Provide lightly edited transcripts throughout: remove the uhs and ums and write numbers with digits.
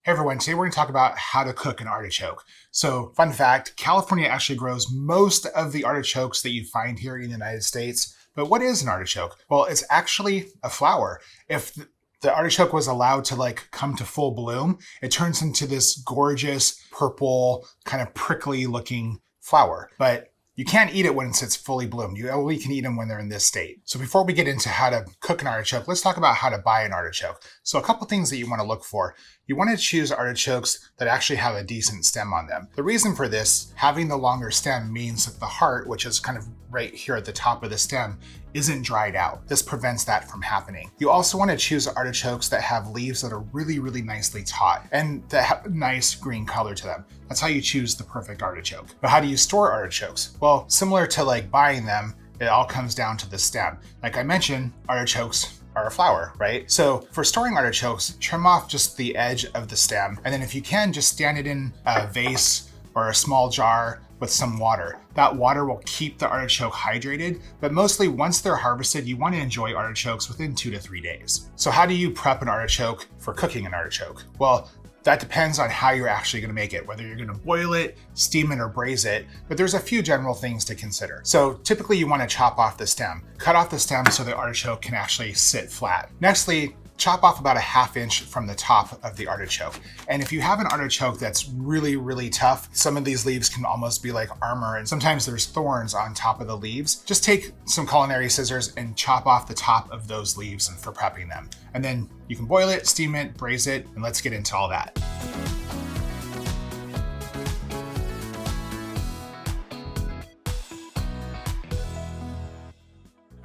Hey everyone, today we're going to talk about how to cook an artichoke. So, fun fact, California actually grows most of the artichokes that you find here in the United States. But what is an artichoke? Well, it's actually a flower. If the artichoke was allowed to come to full bloom, it turns into this gorgeous purple, kind of prickly looking flower. But you can't eat it when it's fully bloomed. You only can eat them when they're in this state. So before we get into how to cook an artichoke, let's talk about how to buy an artichoke. So a couple things that you want to look for. You want to choose artichokes that actually have a decent stem on them. The reason for this, having the longer stem means that the heart, which is kind of right here at the top of the stem, isn't dried out. This prevents that from happening. You also want to choose artichokes that have leaves that are really, really nicely taut and that have a nice green color to them. That's how you choose the perfect artichoke. But how do you store artichokes? Well, similar to buying them, it all comes down to the stem. Like I mentioned, artichokes are a flower, right? So for storing artichokes, trim off just the edge of the stem. And then if you can, just stand it in a vase or a small jar with some water. That water will keep the artichoke hydrated, but mostly once they're harvested, you want to enjoy artichokes within 2 to 3 days. So how do you prep an artichoke for cooking an artichoke? Well, that depends on how you're actually going to make it, whether you're going to boil it, steam it, or braise it, but there's a few general things to consider. So typically you want to chop off the stem. Cut off the stem so the artichoke can actually sit flat. Nextly, chop off about a 1/2 inch from the top of the artichoke. And if you have an artichoke that's really, really tough, some of these leaves can almost be like armor, and sometimes there's thorns on top of the leaves. Just take some culinary scissors and chop off the top of those leaves for prepping them. And then you can boil it, steam it, braise it, and let's get into all that.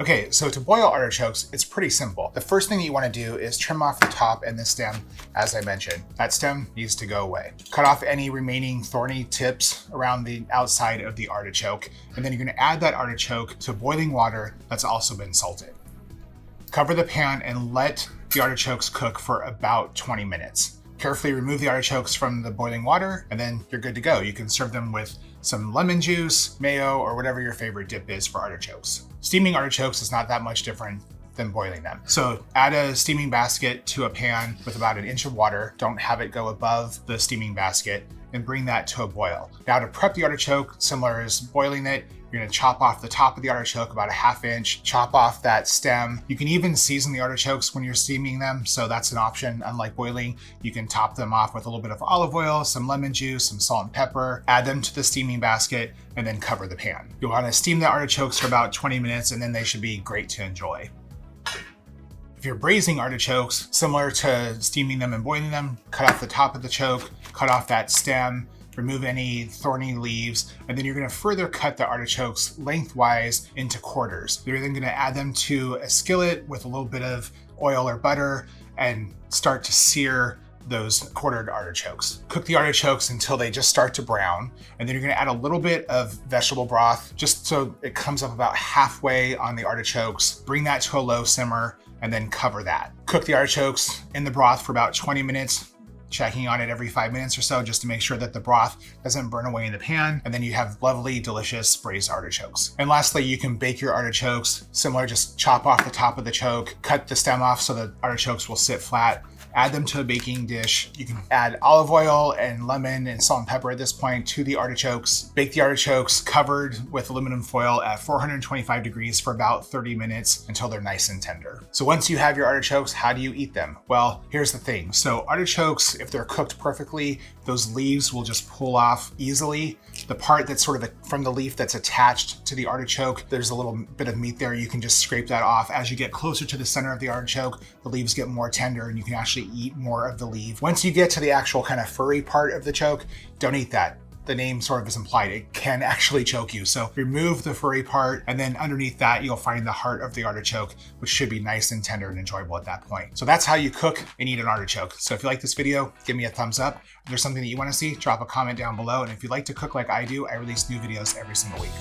Okay, so to boil artichokes, it's pretty simple. The first thing that you want to do is trim off the top and the stem, as I mentioned. That stem needs to go away. Cut off any remaining thorny tips around the outside of the artichoke, and then you're going to add that artichoke to boiling water that's also been salted. Cover the pan and let the artichokes cook for about 20 minutes. Carefully remove the artichokes from the boiling water, and then you're good to go. You can serve them with some lemon juice, mayo, or whatever your favorite dip is for artichokes. Steaming artichokes is not that much different than boiling them. So add a steaming basket to a pan with about 1 inch of water. Don't have it go above the steaming basket, and bring that to a boil. Now to prep the artichoke, similar as boiling it, you're gonna chop off the top of the artichoke about a 1/2 inch, chop off that stem. You can even season the artichokes when you're steaming them, so that's an option. Unlike boiling, you can top them off with a little bit of olive oil, some lemon juice, some salt and pepper, add them to the steaming basket, and then cover the pan. You'll wanna steam the artichokes for about 20 minutes, and then they should be great to enjoy. If you're braising artichokes, similar to steaming them and boiling them, cut off the top of the choke, cut off that stem, remove any thorny leaves, and then you're going to further cut the artichokes lengthwise into quarters. You're then going to add them to a skillet with a little bit of oil or butter and start to sear those quartered artichokes. Cook the artichokes until they just start to brown, and then you're going to add a little bit of vegetable broth just so it comes up about halfway on the artichokes. Bring that to a low simmer and then cover that. Cook the artichokes in the broth for about 20 minutes, checking on it every 5 minutes or so just to make sure that the broth doesn't burn away in the pan, and then you have lovely, delicious braised artichokes. And lastly, you can bake your artichokes similar, just chop off the top of the choke, cut the stem off so the artichokes will sit flat, add them to a baking dish. You can add olive oil and lemon and salt and pepper at this point to the artichokes. Bake the artichokes covered with aluminum foil at 425 degrees for about 30 minutes until they're nice and tender. So once you have your artichokes, how do you eat them? Well, here's the thing. So artichokes, if they're cooked perfectly, those leaves will just pull off easily. The part that's sort of from the leaf that's attached to the artichoke, there's a little bit of meat there. You can just scrape that off. As you get closer to the center of the artichoke, the leaves get more tender and you can actually eat more of the leaf. Once you get to the actual kind of furry part of the choke, don't eat that. The name sort of is implied, it can actually choke you. So remove the furry part, and then underneath that, you'll find the heart of the artichoke, which should be nice and tender and enjoyable at that point. So that's how you cook and eat an artichoke. So if you like this video, give me a thumbs up. If there's something that you want to see, drop a comment down below. And if you like to cook like I do, I release new videos every single week.